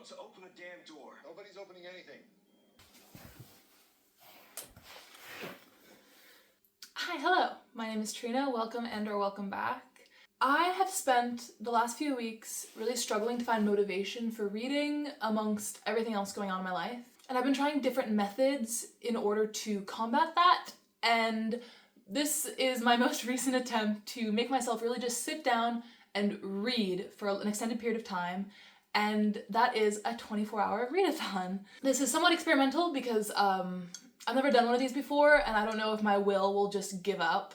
them to open the damn door. Nobody's opening anything. Hi, hello. My name is Trina. Welcome and/or welcome back. I have spent the last few weeks really struggling to find motivation for reading amongst everything else going on in my life. And I've been trying different methods in order to combat that. And this is my most recent attempt to make myself really just sit down and read for an extended period of time. And that is a 24-hour readathon. This is somewhat experimental because I've never done one of these before, and I don't know if my will just give up.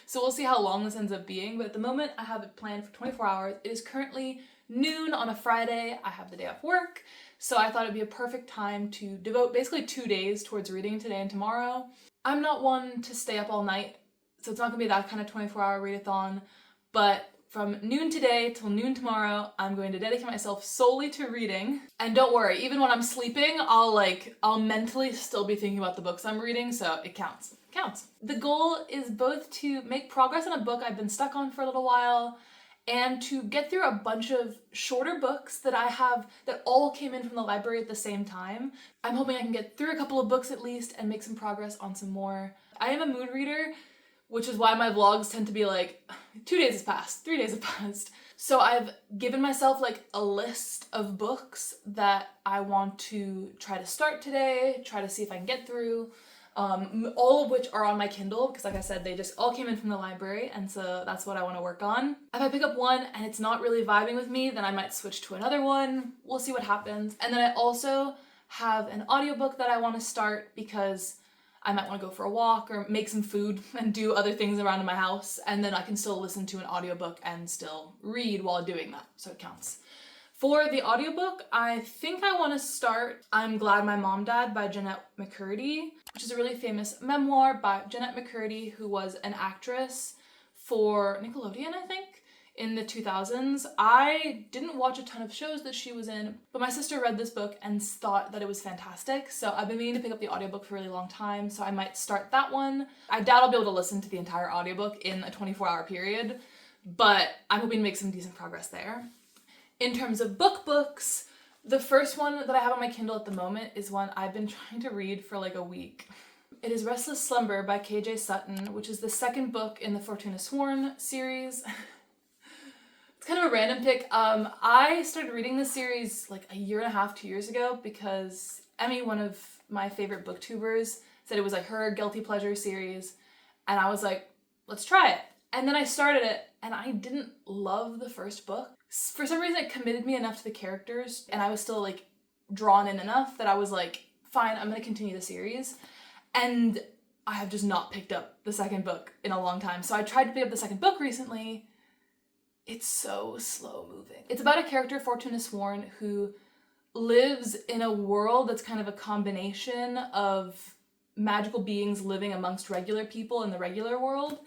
So we'll see how long this ends up being, but at the moment I have it planned for 24 hours. It is currently noon on a Friday. I have the day off work, so I thought it'd be a perfect time to devote basically 2 days towards reading today and tomorrow. I'm not one to stay up all night, so it's not gonna be that kind of 24-hour readathon, but from noon today till noon tomorrow, I'm going to dedicate myself solely to reading. And don't worry, even when I'm sleeping, I'll mentally still be thinking about the books I'm reading, so it counts. It counts. The goal is both to make progress on a book I've been stuck on for a little while, and to get through a bunch of shorter books that I have that all came in from the library at the same time. I'm hoping I can get through a couple of books at least and make some progress on some more. I am a mood reader, which is why my vlogs tend to be like, 2 days has passed, 3 days have passed. So I've given myself like a list of books that I want to try to start today, try to see if I can get through, all of which are on my Kindle, because like I said, they just all came in from the library, and so that's what I want to work on. If I pick up one and it's not really vibing with me, then I might switch to another one. We'll see what happens. And then I also have an audiobook that I want to start because I might want to go for a walk or make some food and do other things around in my house, and then I can still listen to an audiobook and still read while doing that, so it counts. For the audiobook, I think I want to start I'm Glad My Mom Died by Jennette McCurdy, which is a really famous memoir by Jennette McCurdy, who was an actress for Nickelodeon, I think, in the 2000s. I didn't watch a ton of shows that she was in, but my sister read this book and thought that it was fantastic, so I've been meaning to pick up the audiobook for a really long time, so I might start that one. I doubt I'll be able to listen to the entire audiobook in a 24-hour period, but I'm hoping to make some decent progress there. In terms of books, the first one that I have on my Kindle at the moment is one I've been trying to read for like a week. It is Restless, Slumber by KJ Sutton, which is the second book in the Fortuna Sworn series. It's kind of a random pick. I started reading this series like a year and a half, 2 years ago, because Emmy, one of my favorite booktubers, said it was like her guilty pleasure series, and I was like, let's try it. And then I started it, and I didn't love the first book. For some reason, it committed me enough to the characters, and I was still like drawn in enough that I was like, fine, I'm gonna continue the series. And I have just not picked up the second book in a long time. So I tried to pick up the second book recently. It's so slow moving. It's about a character, Fortuna Sworn, who lives in a world that's kind of a combination of magical beings living amongst regular people in the regular world.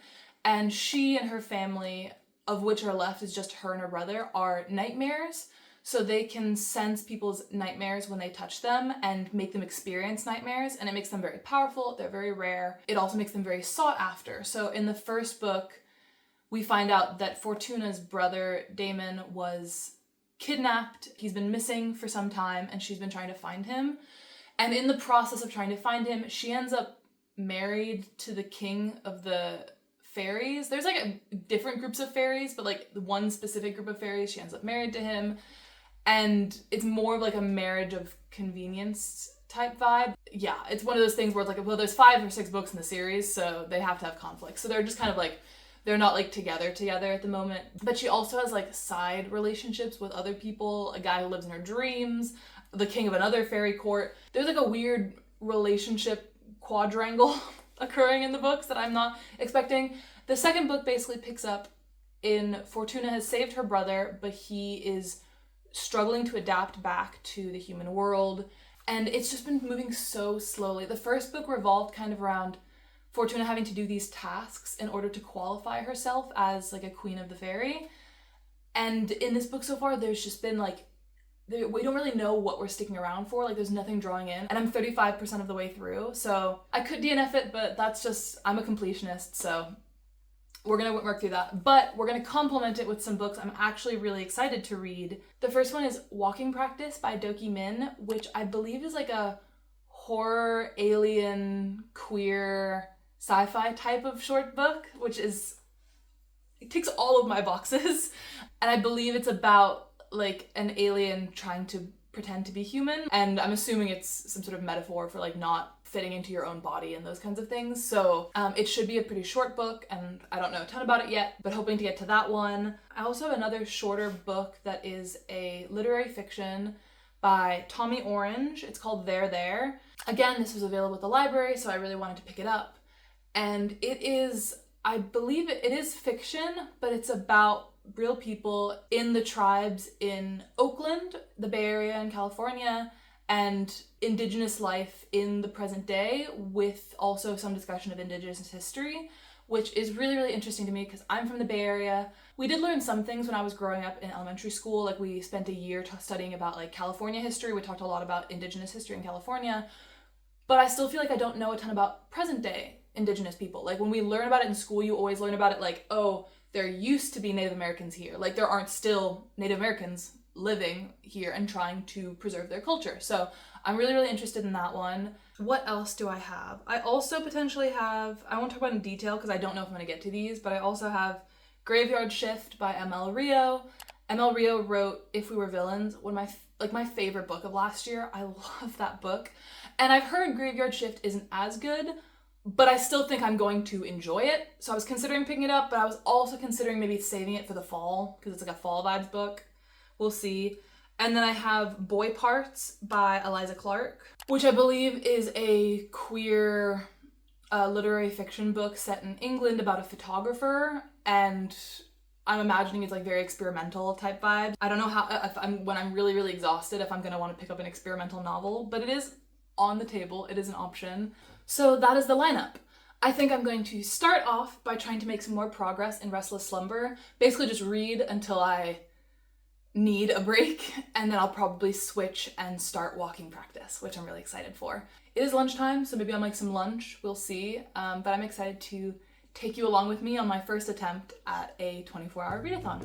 And she and her family, of which are left is just her and her brother, are nightmares. So they can sense people's nightmares when they touch them and make them experience nightmares. And it makes them very powerful. They're very rare. It also makes them very sought after. So in the first book, we find out that Fortuna's brother, Damon, was kidnapped. He's been missing for some time, and she's been trying to find him. And in the process of trying to find him, she ends up married to the king of the fairies. There's like different groups of fairies, but like one specific group of fairies, she ends up married to him. And it's more of like a marriage of convenience type vibe. Yeah, it's one of those things where it's like, well, there's 5 or 6 books in the series, so they have to have conflict. So they're just kind of like, they're not like together at the moment. But she also has like side relationships with other people, a guy who lives in her dreams, the king of another fairy court. There's like a weird relationship quadrangle occurring in the books that I'm not expecting. The second book basically picks up in Fortuna has saved her brother, but he is struggling to adapt back to the human world. And it's just been moving so slowly. The first book revolved kind of around Fortuna having to do these tasks in order to qualify herself as like a queen of the fairy. And in this book so far, there's just been like, we don't really know what we're sticking around for. Like there's nothing drawing in, and I'm 35% of the way through. So I could DNF it, but that's just, I'm a completionist. So we're gonna work through that. But we're gonna complement it with some books I'm actually really excited to read. The first one is Walking Practice by Dolki, which I believe is like a horror, alien, queer, sci-fi type of short book, which is, it ticks all of my boxes. And I believe it's about like an alien trying to pretend to be human. And I'm assuming it's some sort of metaphor for like not fitting into your own body and those kinds of things. So it should be a pretty short book, and I don't know a ton about it yet, but hoping to get to that one. I also have another shorter book that is a literary fiction by Tommy Orange. It's called There. Again, this was available at the library, so I really wanted to pick it up. And it is, I believe it is fiction, but it's about real people in the tribes in Oakland, the Bay Area in California, and Indigenous life in the present day, with also some discussion of Indigenous history, which is really, really interesting to me because I'm from the Bay Area. We did learn some things when I was growing up in elementary school. Like we spent a year studying about like California history. We talked a lot about Indigenous history in California, but I still feel like I don't know a ton about present day Indigenous people. Like when we learn about it in school, you always learn about it like, oh, there used to be Native Americans here. Like there aren't still Native Americans living here and trying to preserve their culture. So I'm really, really interested in that one. What else do I have? I also potentially have, I won't talk about in detail because I don't know if I'm going to get to these, but I also have Graveyard Shift by ML Rio. ML Rio wrote If We Were Villains, one of my favorite book of last year. I love that book. And I've heard Graveyard Shift isn't as good, but I still think I'm going to enjoy it. So I was considering picking it up, but I was also considering maybe saving it for the fall because it's like a fall vibes book. We'll see. And then I have Boy Parts by Eliza Clark, which I believe is a queer literary fiction book set in England about a photographer, and I'm imagining it's like very experimental type vibes. I don't know how, when I'm really, really exhausted, if I'm gonna want to pick up an experimental novel, but it is on the table, it is an option. So that is the lineup. I think I'm going to start off by trying to make some more progress in Restless Slumber. Basically just read until I need a break, and then I'll probably switch and start Walking Practice, which I'm really excited for. It is lunchtime, so maybe I'll make some lunch, we'll see, but I'm excited to take you along with me on my first attempt at a 24-hour readathon.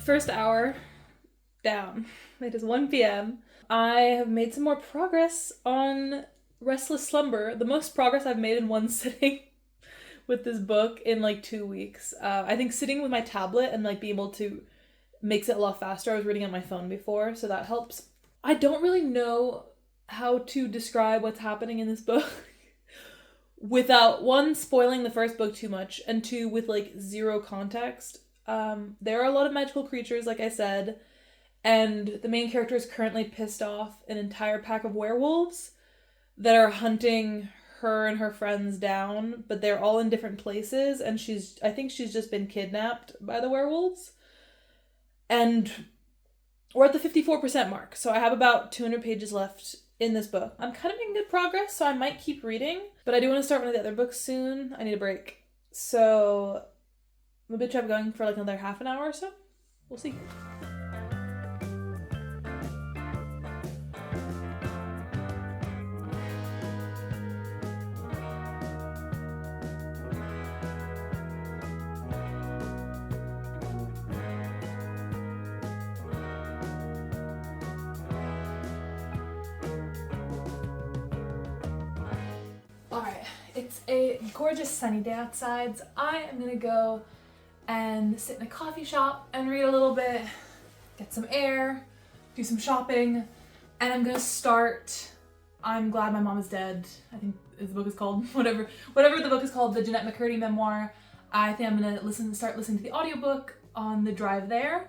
First hour down. It is 1 p.m. I have made some more progress on Restless Slumber. The most progress I've made in one sitting with this book in like 2 weeks. I think sitting with my tablet and like being able to makes it a lot faster. I was reading on my phone before, so that helps. I don't really know how to describe what's happening in this book without, one, spoiling the first book too much, and two, with like zero context. There are a lot of magical creatures, like I said, and the main character is currently pissed off an entire pack of werewolves that are hunting her and her friends down, but they're all in different places, and I think she's just been kidnapped by the werewolves. And we're at the 54% mark, so I have about 200 pages left in this book. I'm kind of making good progress, so I might keep reading, but I do want to start one of the other books soon. I need a break. So maybe try going for like another half an hour or so. We'll see. Alright, it's a gorgeous sunny day outside, so I am gonna go and sit in a coffee shop and read a little bit, get some air, do some shopping, and I'm gonna start I'm Glad My Mom Is Dead, I think the book is called, whatever the book is called, the Jennette McCurdy memoir. I think I'm gonna start listening to the audiobook on the drive there,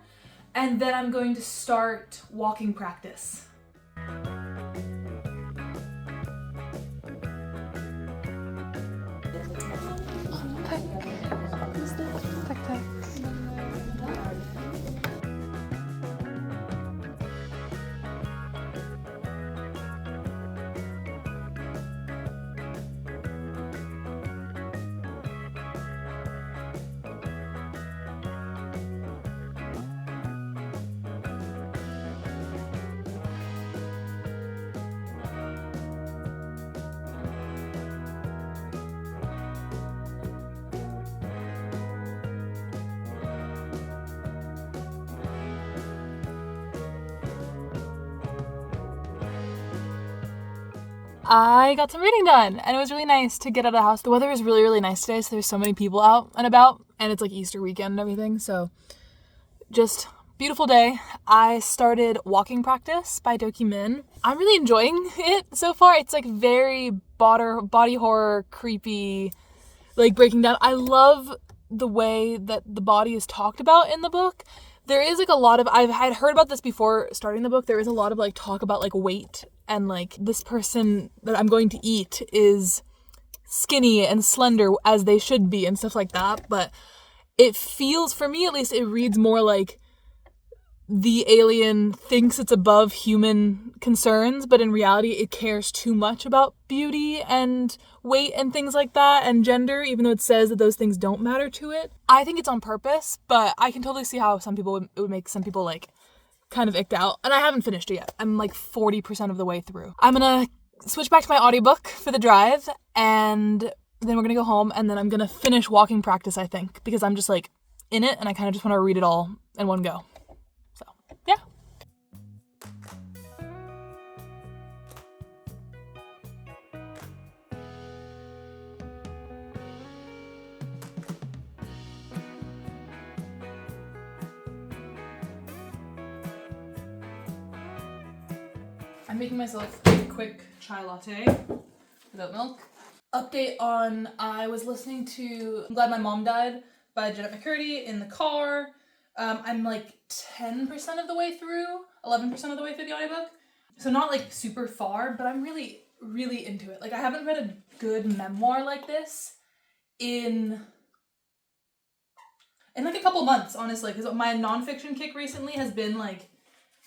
and then I'm going to start Walking Practice. I got some reading done, and it was really nice to get out of the house. The weather is really, really nice today, so there's so many people out and about, and it's like Easter weekend and everything, so just beautiful day. I started walking practice by Dolki. I'm really enjoying it so far. It's like very body horror, creepy, like breaking down. I love the way that the body is talked about in the book. There is like a lot of, I had heard about this before starting the book, there is a lot of like talk about like weight and like this person that I'm going to eat is skinny and slender as they should be and stuff like that. But it feels, for me at least, it reads more like the alien thinks it's above human concerns, but in reality it cares too much about beauty and weight and things like that and gender, even though it says that those things don't matter to it. I think it's on purpose, but I can totally see how it would make some people like kind of icked out. And I haven't finished it yet. I'm like 40% of the way through. I'm gonna switch back to my audiobook for the drive, and then we're gonna go home, and then I'm gonna finish walking practice, I think, because I'm just like in it and I kind of just want to read it all in one go. So yeah. I'm making myself a quick chai latte without milk. Update on, I was listening to I'm Glad My Mom Died by Jennette McCurdy in the car. I'm like 10% of the way through, 11% of the way through the audiobook. So not like super far, but I'm really, really into it. Like I haven't read a good memoir like this in like a couple months, honestly, because my nonfiction kick recently has been like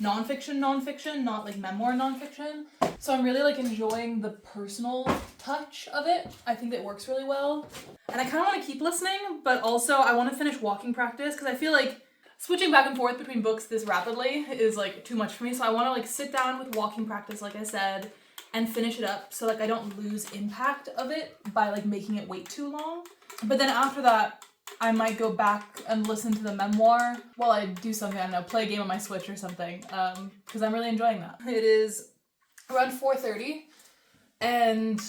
nonfiction, not like memoir nonfiction. So I'm really like enjoying the personal touch of it. I think that works really well. And I kind of want to keep listening, but also I want to finish walking practice because I feel like switching back and forth between books this rapidly is like too much for me. So I want to like sit down with walking practice, like I said, and finish it up so like I don't lose impact of it by like making it wait too long. But then after that, I might go back and listen to the memoir while I do something, I don't know, play a game on my Switch or something, because I'm really enjoying that. It is around 4:30, and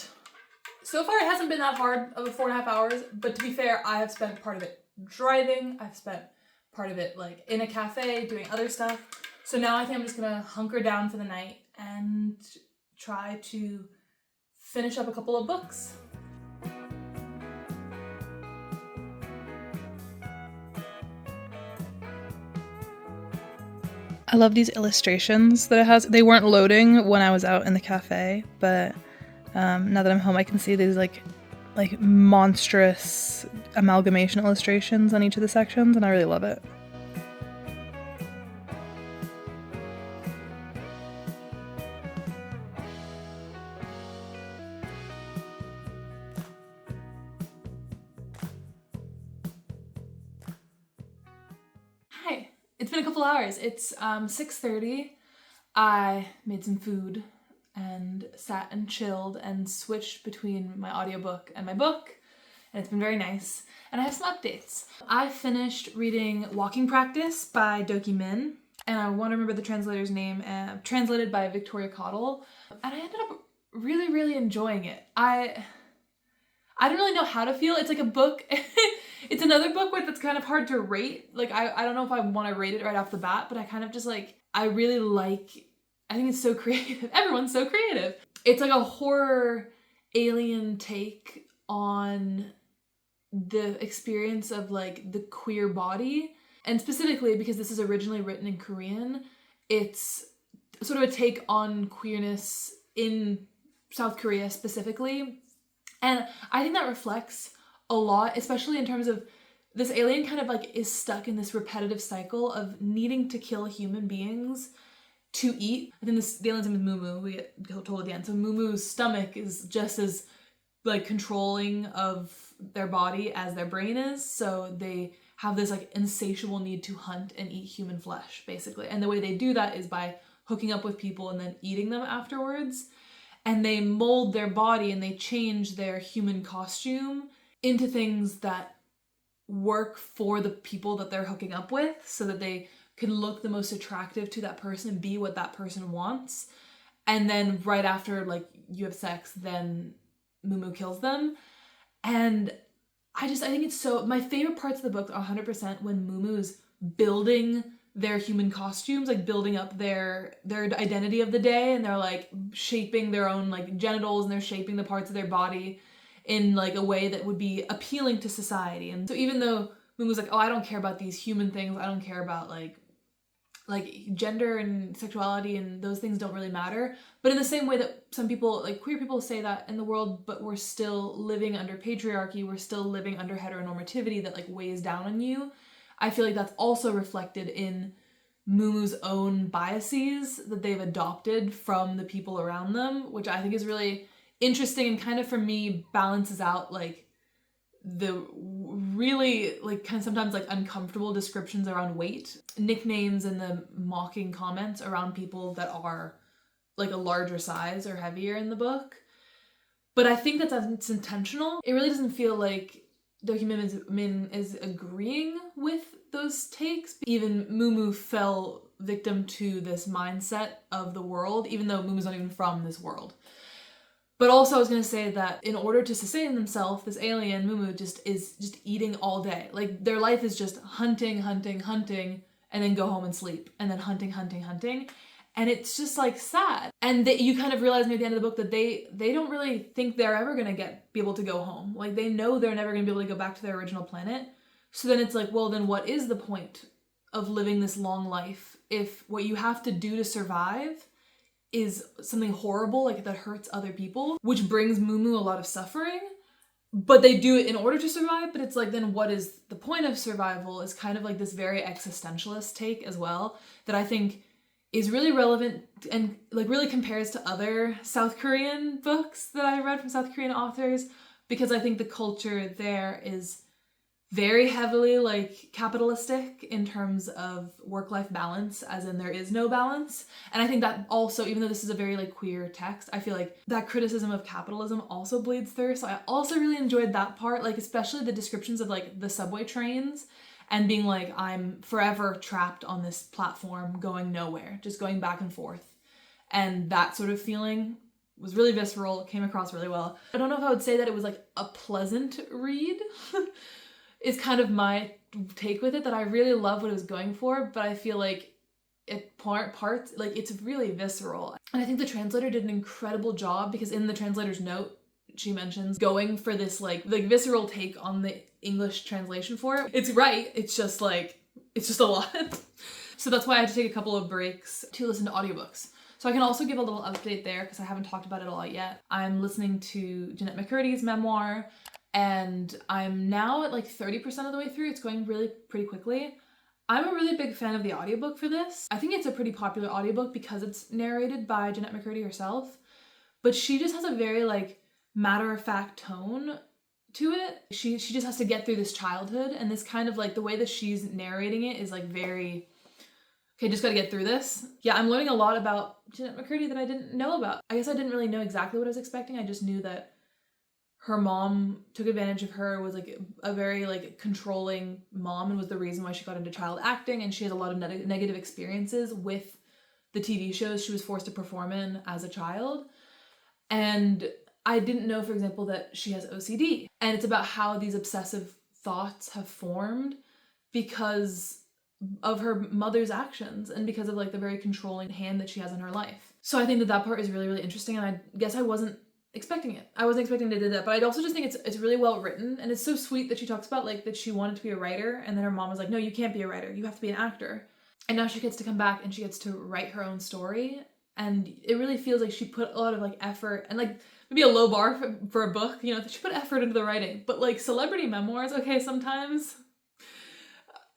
so far it hasn't been that hard of 4.5 hours, but to be fair, I have spent part of it driving, I've spent part of it like in a cafe doing other stuff, so now I think I'm just gonna hunker down for the night and try to finish up a couple of books. I love these illustrations that it has. They weren't loading when I was out in the cafe, but now that I'm home I can see these like monstrous amalgamation illustrations on each of the sections, and I really love it. Hi, it's been a couple hours. It's 6:30. I made some food and sat and chilled and switched between my audiobook and my book, and it's been very nice. And I have some updates. I finished reading Walking Practice by Dolki, and I want to remember the translator's name, translated by Victoria Caudle, and I ended up really, really enjoying it. I don't really know how to feel. It's like a book. It's another book that's kind of hard to rate. Like, I don't know if I want to rate it right off the bat, but I kind of just like, I really like, I think it's so creative. Everyone's so creative. It's like a horror alien take on the experience of like the queer body. And specifically because this is originally written in Korean, it's sort of a take on queerness in South Korea specifically. And I think that reflects a lot, especially in terms of this alien kind of like is stuck in this repetitive cycle of needing to kill human beings to eat. I think the alien's name is Mumu, we get told at the end. So Mumu's stomach is just as like controlling of their body as their brain is. So they have this like insatiable need to hunt and eat human flesh, basically. And the way they do that is by hooking up with people and then eating them afterwards. And they mold their body and they change their human costume into things that work for the people that they're hooking up with so that they can look the most attractive to that person and be what that person wants. And then right after like you have sex, then Mumu kills them. And I think it's so, my favorite parts of the book are 100% when Mumu's building their human costumes, like building up their identity of the day, and they're like shaping their own like genitals, and they're shaping the parts of their body in like a way that would be appealing to society. And so even though Mumu's like, oh, I don't care about these human things, I don't care about like gender and sexuality, and those things don't really matter. But in the same way that some people, like queer people, say that in the world, but we're still living under patriarchy, we're still living under heteronormativity that like weighs down on you. I feel like that's also reflected in Mumu's own biases that they've adopted from the people around them, which I think is really interesting and kind of, for me, balances out like the really like kind of sometimes like uncomfortable descriptions around weight, nicknames, and the mocking comments around people that are like a larger size or heavier in the book. But I think it's intentional. It really doesn't feel like Dolki Min is agreeing with those takes. Even Mumu fell victim to this mindset of the world, even though Mumu's not even from this world. But also I was going to say that in order to sustain themselves, this alien, Mumu, is just eating all day. Like their life is just hunting, and then go home and sleep, and then hunting. And it's just like sad. And you kind of realize near the end of the book that they don't really think they're ever going to be able to go home. Like they know they're never going to be able to go back to their original planet. So then it's like, well, then what is the point of living this long life if what you have to do to survive is something horrible, like that hurts other people, which brings Mumu a lot of suffering, but they do it in order to survive. But it's like, then what is the point of survival is kind of like this very existentialist take as well that I think is really relevant and like really compares to other South Korean books that I read from South Korean authors, because I think the culture there is very heavily like capitalistic in terms of work-life balance, as in there is no balance. And I think that also, even though this is a very like queer text, I feel like that criticism of capitalism also bleeds through. So I also really enjoyed that part, like especially the descriptions of like the subway trains and being like, I'm forever trapped on this platform going nowhere, just going back and forth. And that sort of feeling was really visceral, it came across really well. I don't know if I would say that it was like a pleasant read. Is kind of my take with it, that I really love what it was going for, but I feel like parts, like it's really visceral. And I think the translator did an incredible job, because in the translator's note, she mentions going for this like visceral take on the English translation for it. It's right, it's just a lot. So that's why I had to take a couple of breaks to listen to audiobooks. So I can also give a little update there, because I haven't talked about it a lot yet. I'm listening to Jennette McCurdy's memoir, and I'm now at like 30% of the way through. It's going really pretty quickly. I'm a really big fan of the audiobook for this. I think it's a pretty popular audiobook because it's narrated by Jennette McCurdy herself, but she just has a very like matter-of-fact tone to it. She just has to get through this childhood, and this kind of like the way that she's narrating it is like very, okay, just gotta get through this. Yeah, I'm learning a lot about Jennette McCurdy that I didn't know about. I guess I didn't really know exactly what I was expecting. I just knew that her mom took advantage of her, was like a very like controlling mom, and was the reason why she got into child acting, and she has a lot of negative experiences with the TV shows she was forced to perform in as a child. And I didn't know, for example, that she has OCD, and it's about how these obsessive thoughts have formed because of her mother's actions and because of like the very controlling hand that she has in her life. So I think that part is really, really interesting, and I guess I wasn't expecting it. I wasn't expecting to do that, but I also just think it's really well written, and it's so sweet that she talks about like that she wanted to be a writer, and then her mom was like, no, you can't be a writer, you have to be an actor. And now she gets to come back and she gets to write her own story, and it really feels like she put a lot of like effort, and like maybe a low bar for a book, you know, that she put effort into the writing. But like celebrity memoirs, okay, sometimes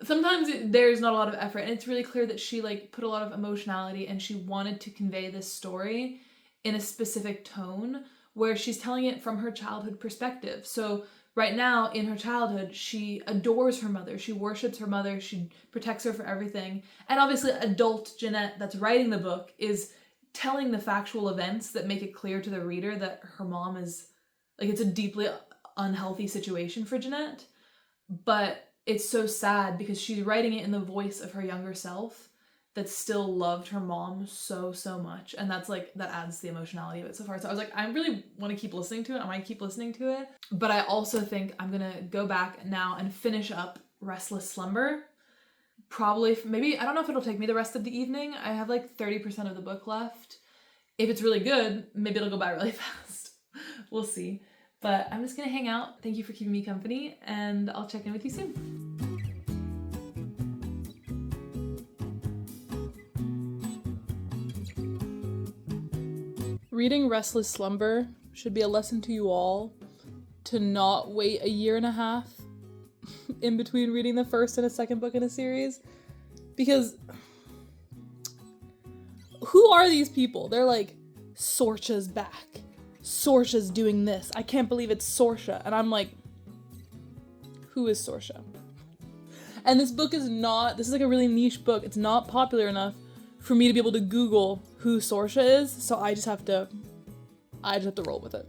there's not a lot of effort, and it's really clear that she like put a lot of emotionality, and she wanted to convey this story in a specific tone where she's telling it from her childhood perspective. So right now in her childhood, she adores her mother, she worships her mother, she protects her for everything. And obviously adult Jennette that's writing the book is telling the factual events that make it clear to the reader that her mom is like, it's a deeply unhealthy situation for Jennette. But it's so sad because she's writing it in the voice of her younger self, that still loved her mom so much, and that's like, that adds to the emotionality of it so far. So I was like, I really want to keep listening to it. I might keep listening to it, but I also think I'm gonna go back now and finish up Restless Slumber. Probably, maybe, I don't know if it'll take me the rest of the evening. I have like 30% of the book left. If it's really good, maybe it'll go by really fast. We'll see. But I'm just gonna hang out. Thank you for keeping me company, and I'll check in with you soon. Reading Restless Slumber should be a lesson to you all to not wait a year and a half in between reading the first and a second book in a series, because who are these people? They're like, Sorcha's back. Sorcha's doing this. I can't believe it's Sorcha. And I'm like, who is Sorcha? And this book is not, this is like a really niche book. It's not popular enough for me to be able to Google who Sorcha is, so I just have to roll with it.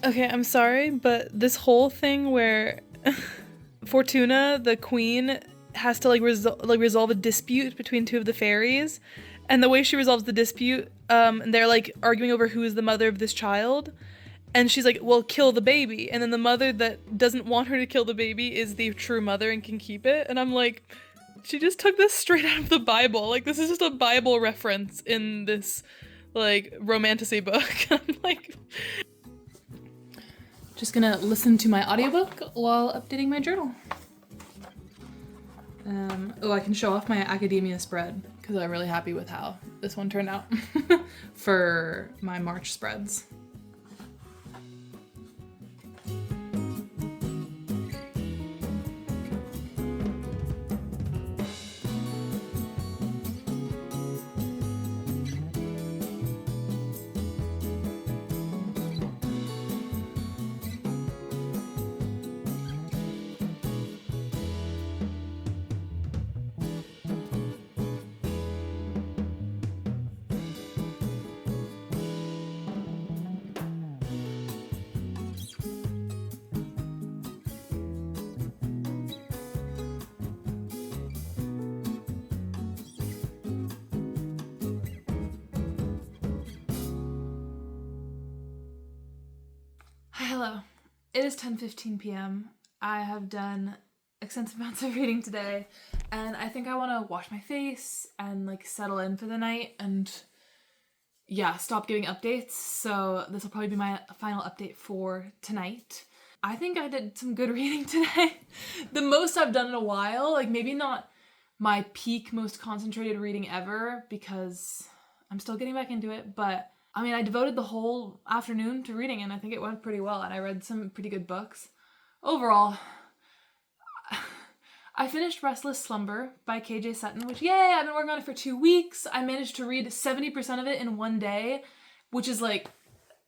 Okay, I'm sorry, but this whole thing where Fortuna, the queen, has to resolve a dispute between two of the fairies, and the way she resolves the dispute, they're like arguing over who is the mother of this child, and she's like, well, kill the baby, and then the mother that doesn't want her to kill the baby is the true mother and can keep it, and I'm like, she just took this straight out of the Bible. Like, this is just a Bible reference in this, like, romantasy book. I'm like, just gonna listen to my audiobook while updating my journal. Oh, I can show off my academia spread because I'm really happy with how this one turned out for my March spreads. Hello. It is 10:15 p.m. I have done extensive amounts of reading today, and I think I want to wash my face and like settle in for the night and yeah, stop giving updates. So this will probably be my final update for tonight. I think I did some good reading today. The most I've done in a while, like maybe not my peak most concentrated reading ever because I'm still getting back into it, but I mean, I devoted the whole afternoon to reading and I think it went pretty well and I read some pretty good books. Overall, I finished Restless Slumber by KJ Sutton, which yay, I've been working on it for 2 weeks. I managed to read 70% of it in one day, which is like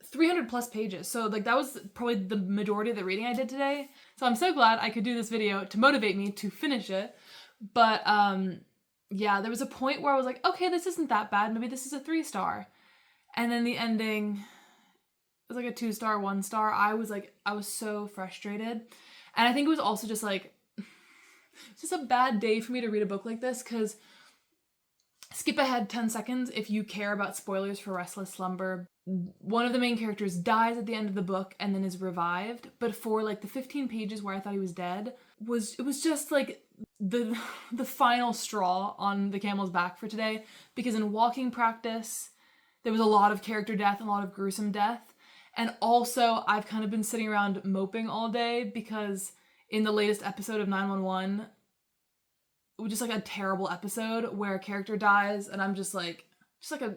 300 plus pages. So like that was probably the majority of the reading I did today. So I'm so glad I could do this video to motivate me to finish it. But yeah, there was a point where I was like, okay, this isn't that bad. Maybe this is a 3-star. And then the ending was like a 2-star, 1-star. I was so frustrated. And I think it was also just like, it's just a bad day for me to read a book like this because skip ahead 10 seconds if you care about spoilers for Restless Slumber. One of the main characters dies at the end of the book and then is revived. But for like the 15 pages where I thought he was dead, it was just like the final straw on the camel's back for today. Because in walking practice, there was a lot of character death and a lot of gruesome death. And also, I've kind of been sitting around moping all day because in the latest episode of 911, it was just like a terrible episode where a character dies and I'm just like a...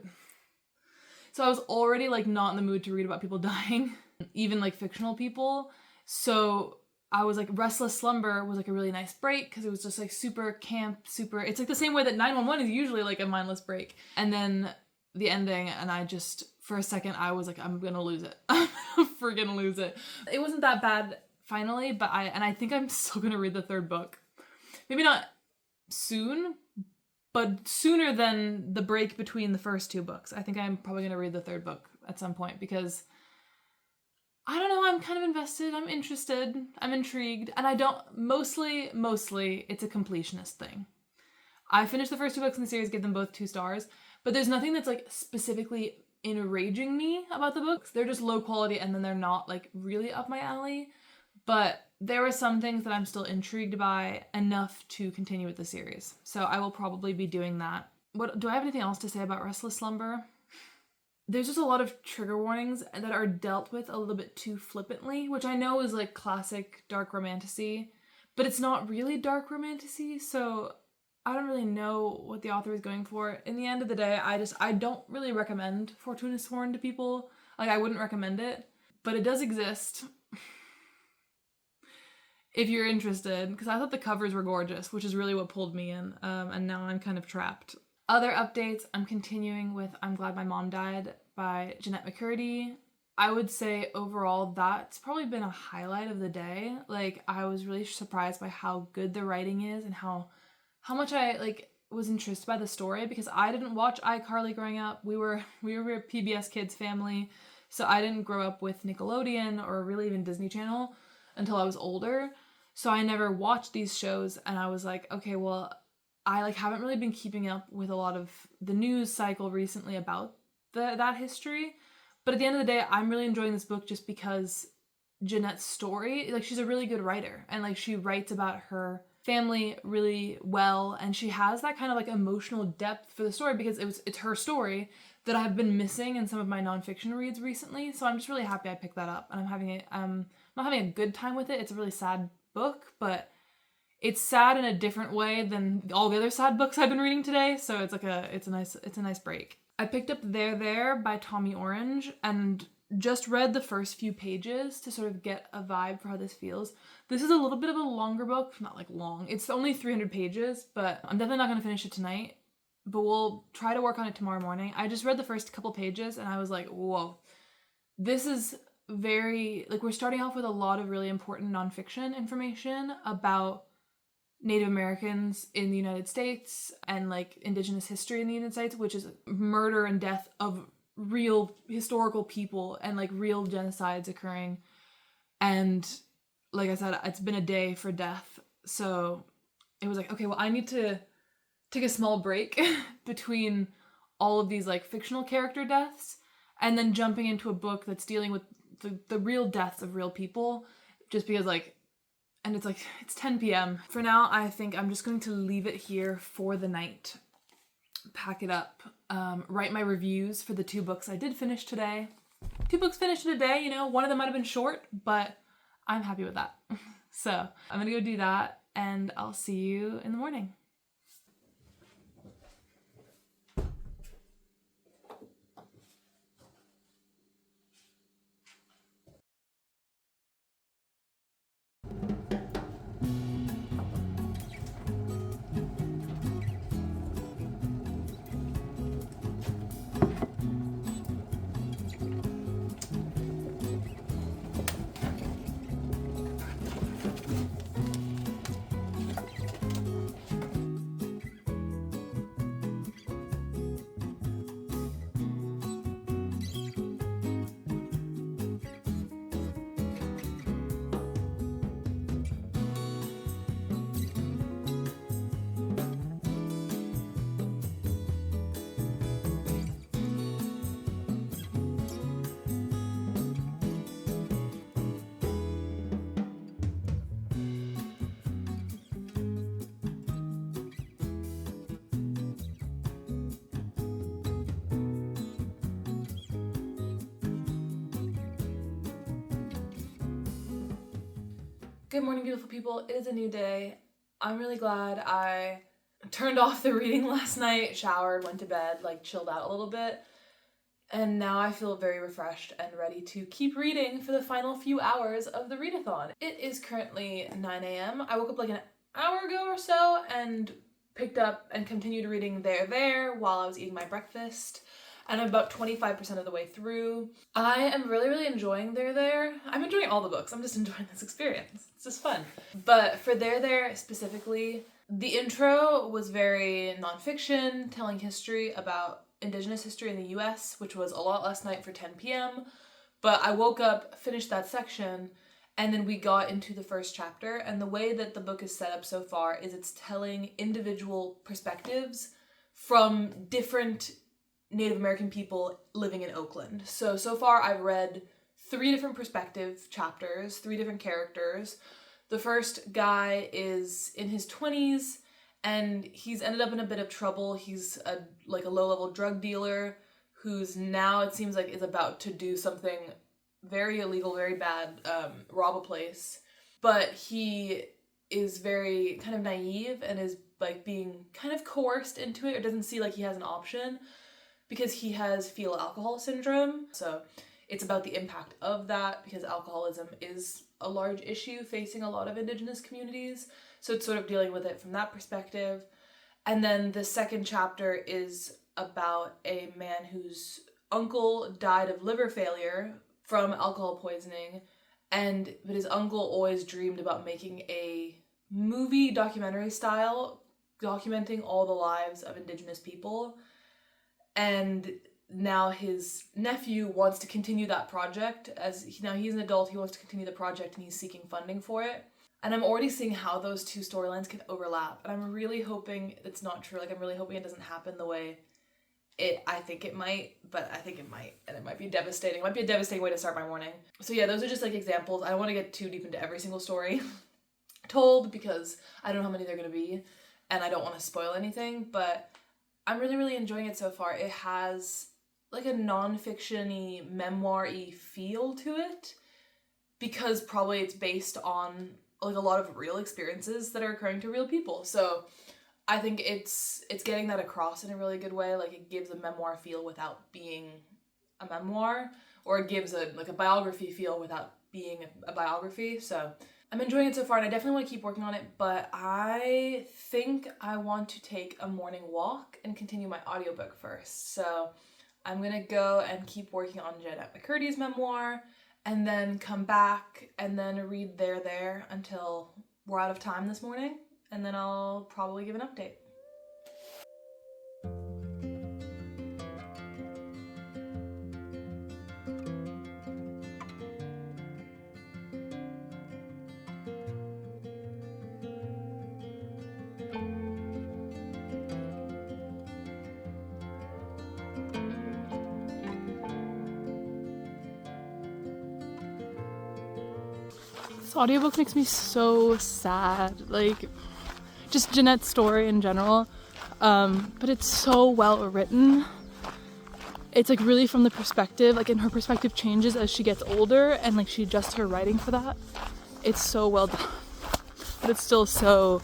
So I was already like not in the mood to read about people dying, even like fictional people. So I was like, Restless Slumber was like a really nice break because it was just like super camp, super, it's like the same way that 911 is usually like a mindless break. And then the ending, and I just, for a second, I was like, I'm gonna lose it. I'm freaking lose it. It wasn't that bad finally, but I think I'm still gonna read the third book. Maybe not soon, but sooner than the break between the first two books. I think I'm probably gonna read the third book at some point because I don't know, I'm kind of invested, I'm interested, I'm intrigued, and I don't, mostly, it's a completionist thing. I finished the first two books in the series, gave them both 2 stars, but there's nothing that's like specifically enraging me about the books. They're just low quality and then they're not like really up my alley, but there were some things that I'm still intrigued by enough to continue with the series. So I will probably be doing that. Do I have anything else to say about Restless Slumber? There's just a lot of trigger warnings that are dealt with a little bit too flippantly, which I know is like classic dark romantasy, but it's not really dark romantasy, so I don't really know what the author is going for. In the end of the day, I don't really recommend Fortuna Sworn to people. Like, I wouldn't recommend it, but it does exist if you're interested, because I thought the covers were gorgeous, which is really what pulled me in, and now I'm kind of trapped. Other updates, I'm continuing with I'm Glad My Mom Died by Jennette McCurdy. I would say overall that's probably been a highlight of the day. Like, I was really surprised by how good the writing is and how much I like was interested by the story, because I didn't watch iCarly growing up. We were a PBS Kids family, so I didn't grow up with Nickelodeon or really even Disney Channel until I was older. So I never watched these shows, and I was like, okay, well, I like haven't really been keeping up with a lot of the news cycle recently about that history. But at the end of the day, I'm really enjoying this book just because Jennette's story, like, she's a really good writer, and like she writes about her family really well, and she has that kind of like emotional depth for the story because it's her story that I've been missing in some of my nonfiction reads recently. So I'm just really happy I picked that up, and I'm not having a good time with it. It's a really sad book, but it's sad in a different way than all the other sad books I've been reading today. So it's a nice break. I picked up There by Tommy Orange and just read the first few pages to sort of get a vibe for how this feels. This is a little bit of a longer book, not like long. It's only 300 pages, but I'm definitely not going to finish it tonight, but we'll try to work on it tomorrow morning. I just read the first couple pages and I was like, whoa, this is very, like, we're starting off with a lot of really important nonfiction information about Native Americans in the United States and like Indigenous history in the United States, which is murder and death of real historical people and like real genocides occurring. And like I said, it's been a day for death. So it was like, okay, well, I need to take a small break between all of these like fictional character deaths and then jumping into a book that's dealing with the real deaths of real people, just because like, and it's like, it's 10 p.m. For now, I think I'm just going to leave it here for the night. Pack it up. Write my reviews for the 2 books I did finish today. 2 books finished in a day, you know, one of them might have been short, but I'm happy with that. So I'm gonna go do that, and I'll see you in the morning. Good morning, beautiful people. It is a new day. I'm really glad I turned off the reading last night, showered, went to bed, like chilled out a little bit. And now I feel very refreshed and ready to keep reading for the final few hours of the readathon. It is currently 9 a.m. I woke up like an hour ago or so and picked up and continued reading There while I was eating my breakfast. And I'm about 25% of the way through. I am really enjoying There. I'm enjoying all the books. I'm just enjoying this experience. It's just fun. But for There specifically, the intro was very nonfiction, telling history about Indigenous history in the US, which was a lot last night for 10 p.m. But I woke up, finished that section, and then we got into the first chapter. And the way that the book is set up so far is it's telling individual perspectives from different Native American people living in Oakland. So far I've read 3 different perspective chapters, 3 different characters. The first guy is in his 20s and he's ended up in a bit of trouble. He's a low-level drug dealer who's now, it seems like, is about to do something very illegal, very bad, rob a place. But he is very kind of naive and is like being kind of coerced into it, or doesn't see like he has an option because he has fetal alcohol syndrome. So it's about the impact of that because alcoholism is a large issue facing a lot of Indigenous communities. So it's sort of dealing with it from that perspective. And then the second chapter is about a man whose uncle died of liver failure from alcohol poisoning, but his uncle always dreamed about making a movie documentary style documenting all the lives of Indigenous people. And now his nephew wants to continue that project. Now he's an adult, he wants to continue the project and he's seeking funding for it. And I'm already seeing how those 2 storylines can overlap. And I'm really hoping it's not true. Like, I'm really hoping it doesn't happen the way I think it might, but I think it might. And it might be devastating. It might be a devastating way to start my morning. So yeah, those are just like examples. I don't want to get too deep into every single story told because I don't know how many they're going to be. And I don't want to spoil anything. But I'm really enjoying it so far. It has like a non-fiction-y, memoir-y feel to it because probably it's based on like a lot of real experiences that are occurring to real people. So I think it's getting that across in a really good way. Like, it gives a memoir feel without being a memoir, or it gives a biography feel without being a biography. So I'm enjoying it so far and I definitely want to keep working on it, but I think I want to take a morning walk and continue my audiobook first. So I'm gonna go and keep working on Jennette McCurdy's memoir, and then come back and then read There until we're out of time this morning, and then I'll probably give an update. This audiobook makes me so sad, like, just Jennette's story in general, but it's so well written. It's like really from the perspective, like, and her perspective changes as she gets older and like she adjusts her writing for that. It's so well done, but it's still so,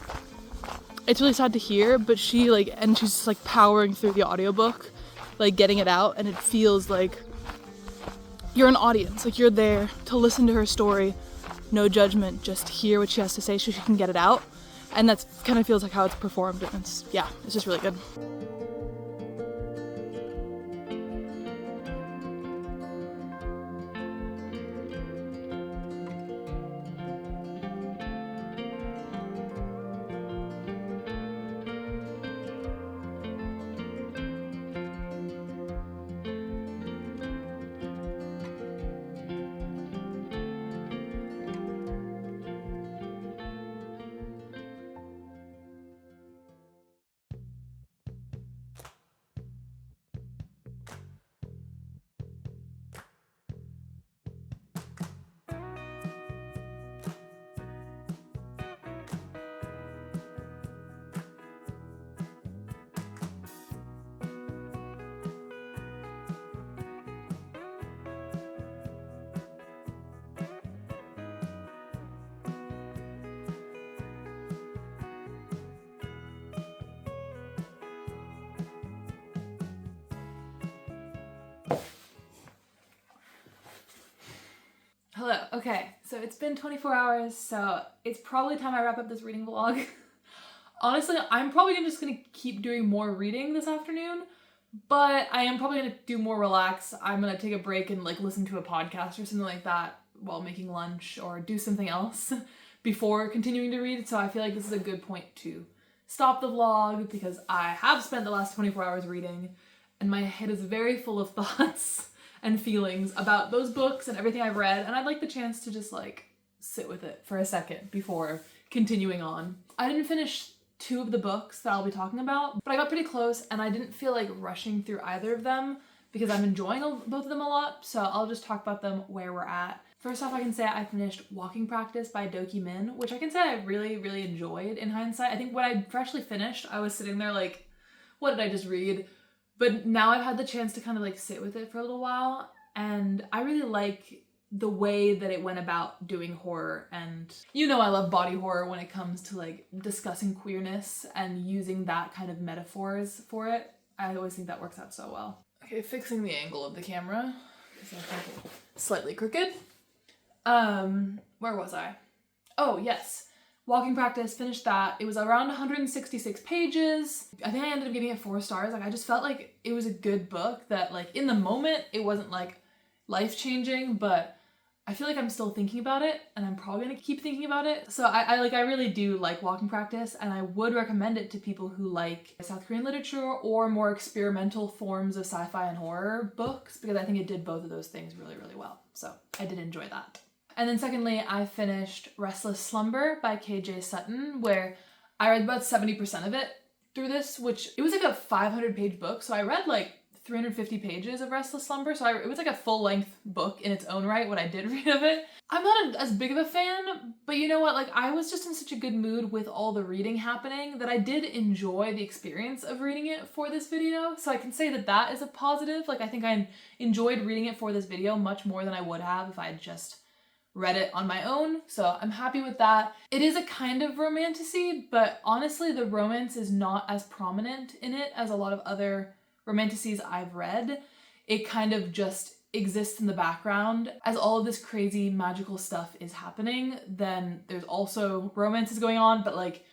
it's really sad to hear, but she's just like powering through the audiobook, like getting it out, and it feels like you're an audience, like you're there to listen to her story. No judgment, just hear what she has to say so she can get it out. And that's kind of feels like how it's performed, and it's just really good. Okay, so it's been 24 hours, so it's probably time I wrap up this reading vlog. Honestly, I'm probably just gonna keep doing more reading this afternoon, but I am probably gonna do more relax. I'm gonna take a break and like listen to a podcast or something like that while making lunch or do something else before continuing to read. So I feel like this is a good point to stop the vlog because I have spent the last 24 hours reading and my head is very full of thoughts and feelings about those books and everything I've read, and I'd like the chance to just like sit with it for a second before continuing on. I didn't finish 2 of the books that I'll be talking about, but I got pretty close and I didn't feel like rushing through either of them because I'm enjoying both of them a lot, so I'll just talk about them where we're at. First off, I can say I finished Walking Practice by Dolki, which I can say I really, really enjoyed in hindsight. I think when I freshly finished, I was sitting there like, what did I just read? But now I've had the chance to kind of like sit with it for a little while, and I really like the way that it went about doing horror. And you know I love body horror when it comes to like discussing queerness and using that kind of metaphors for it. I always think that works out so well. Okay, fixing the angle of the camera because I think it's slightly crooked. Where was I? Oh, yes. Walking Practice, finished that. It was around 166 pages. I think I ended up giving it 4 stars. Like, I just felt like it was a good book that, like, in the moment, it wasn't, like, life-changing, but I feel like I'm still thinking about it, and I'm probably gonna keep thinking about it. So I really do like Walking Practice, and I would recommend it to people who like South Korean literature or more experimental forms of sci-fi and horror books, because I think it did both of those things really, really well. So I did enjoy that. And then secondly, I finished Restless, Slumber by KJ Sutton, where I read about 70% of it through this, which it was like a 500-page book. So I read like 350 pages of Restless, Slumber. So it was like a full-length book in its own right, what I did read of it. I'm not as big of a fan, but you know what? Like, I was just in such a good mood with all the reading happening that I did enjoy the experience of reading it for this video. So I can say that that is a positive. Like, I think I enjoyed reading it for this video much more than I would have if I had just read it on my own, so I'm happy with that. It is a kind of romantasy, but honestly the romance is not as prominent in it as a lot of other romantasies I've read. It kind of just exists in the background. As all of this crazy magical stuff is happening, then there's also romances going on, but like,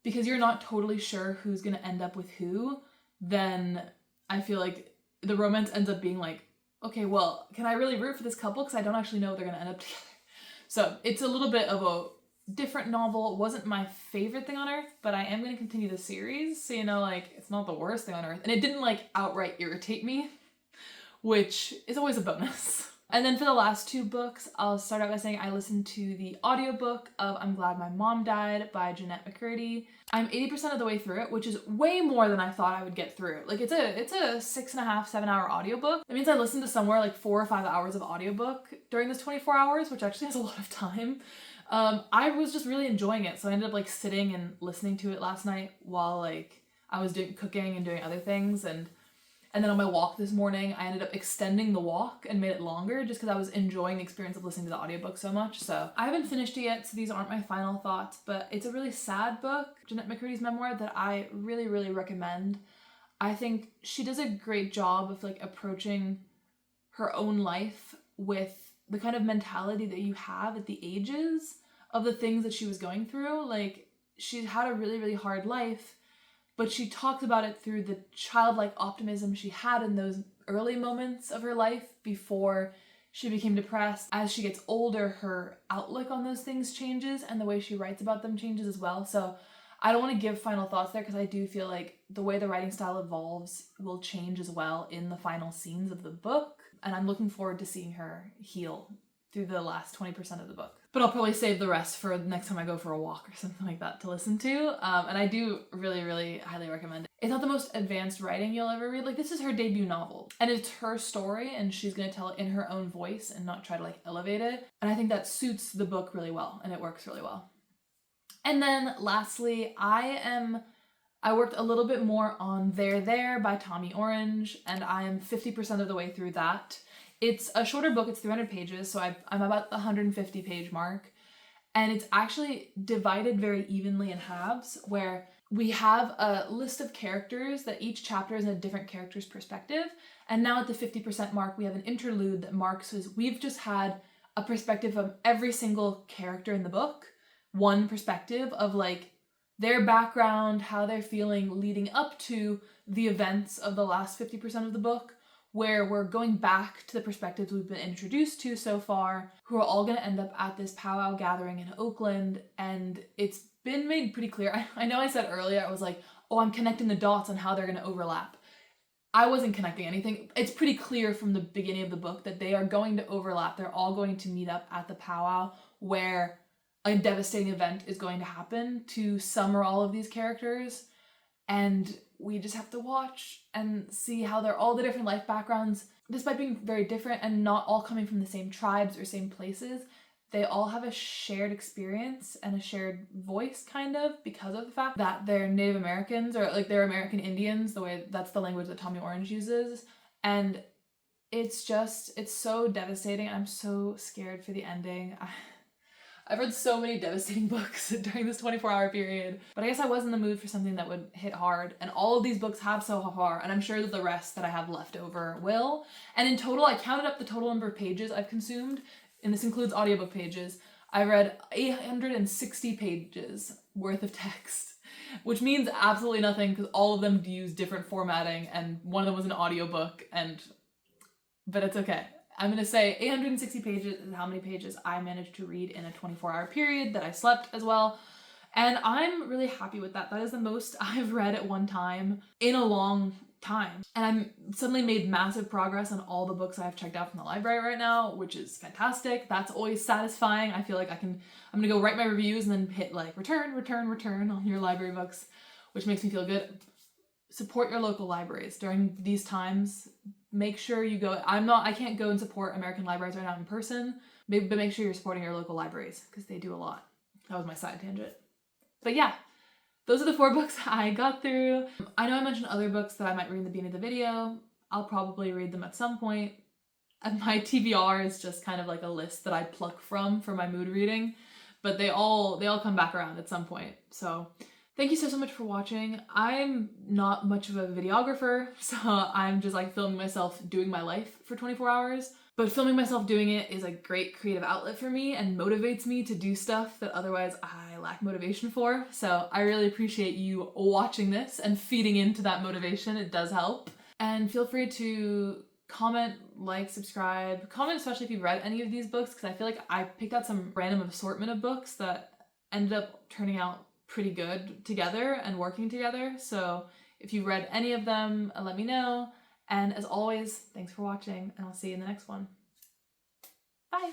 because you're not totally sure who's gonna end up with who, then I feel like the romance ends up being like, okay, well, can I really root for this couple? Because I don't actually know if they're gonna end up together. So it's a little bit of a different novel. It wasn't my favorite thing on earth, but I am going to continue the series. So, you know, like, it's not the worst thing on earth. And it didn't like outright irritate me, which is always a bonus. And then for the last 2 books, I'll start out by saying I listened to the audiobook of I'm Glad My Mom Died by Jennette McCurdy. I'm 80% of the way through it, which is way more than I thought I would get through. Like, it's a 6.5, 7-hour audiobook. That means I listened to somewhere like 4 or 5 hours of audiobook during this 24 hours, which actually has a lot of time. I was just really enjoying it, so I ended up like sitting and listening to it last night while like I was cooking and doing other things, and then on my walk this morning, I ended up extending the walk and made it longer just because I was enjoying the experience of listening to the audiobook so much. So I haven't finished it yet, so these aren't my final thoughts, but it's a really sad book, Jennette McCurdy's memoir, that I really, really recommend. I think she does a great job of like approaching her own life with the kind of mentality that you have at the ages of the things that she was going through. Like, she had a really, really hard life, but she talks about it through the childlike optimism she had in those early moments of her life before she became depressed. As she gets older, her outlook on those things changes, and the way she writes about them changes as well. So I don't want to give final thoughts there because I do feel like the way the writing style evolves will change as well in the final scenes of the book. And I'm looking forward to seeing her heal through the last 20% of the book. But I'll probably save the rest for the next time I go for a walk or something like that to listen to. And I do really, really highly recommend it. It's not the most advanced writing you'll ever read. Like, this is her debut novel, and it's her story, and she's gonna tell it in her own voice and not try to like elevate it. And I think that suits the book really well, and it works really well. And then lastly, I worked a little bit more on There by Tommy Orange, and I am 50% of the way through that. It's a shorter book, it's 300 pages, so I'm about the 150 page mark. And it's actually divided very evenly in halves, where we have a list of characters that each chapter is in a different character's perspective. And now at the 50% mark, we have an interlude that marks as we've just had a perspective of every single character in the book, one perspective of like their background, how they're feeling leading up to the events of the last 50% of the book, where we're going back to the perspectives we've been introduced to so far, who are all going to end up at this powwow gathering in Oakland. And it's been made pretty clear. I know I said earlier, I was like, oh, I'm connecting the dots on how they're going to overlap. I wasn't connecting anything. It's pretty clear from the beginning of the book that they are going to overlap. They're all going to meet up at the powwow where a devastating event is going to happen to some or all of these characters. And we just have to watch and see how they're all the different life backgrounds, despite being very different and not all coming from the same tribes or same places, they all have a shared experience and a shared voice, kind of, because of the fact that they're Native Americans, or like they're American Indians, the way that's the language that Tommy Orange uses. And it's so devastating. I'm so scared for the ending. I've read so many devastating books during this 24-hour period, but I guess I was in the mood for something that would hit hard, and all of these books have so far, and I'm sure that the rest that I have left over will. And in total, I counted up the total number of pages I've consumed, and this includes audiobook pages. I read 860 pages worth of text, which means absolutely nothing because all of them use different formatting, and one of them was an audiobook, but it's okay. I'm going to say 860 pages is how many pages I managed to read in a 24-hour period that I slept as well. And I'm really happy with that. That is the most I've read at one time in a long time. And I'm suddenly made massive progress on all the books I've checked out from the library right now, which is fantastic. That's always satisfying. I feel like I'm going to go write my reviews and then hit like return on your library books, which makes me feel good. Support your local libraries during these times. Make sure you go. I can't go and support American libraries right now in person, but make sure you're supporting your local libraries because they do a lot. That was my side tangent. But yeah, those are the 4 books I got through. I know I mentioned other books that I might read in the beginning of the video. I'll probably read them at some point. And my TBR is just kind of like a list that I pluck from for my mood reading, but they all come back around at some point. So thank you so much for watching. I'm not much of a videographer, so I'm just like filming myself doing my life for 24 hours. But filming myself doing it is a great creative outlet for me and motivates me to do stuff that otherwise I lack motivation for. So I really appreciate you watching this and feeding into that motivation. It does help. And feel free to comment, like, subscribe. Comment especially if you've read any of these books, because I feel like I picked out some random assortment of books that ended up turning out pretty good together and working together. So if you read any of them, let me know. And as always, thanks for watching, and I'll see you in the next one. Bye!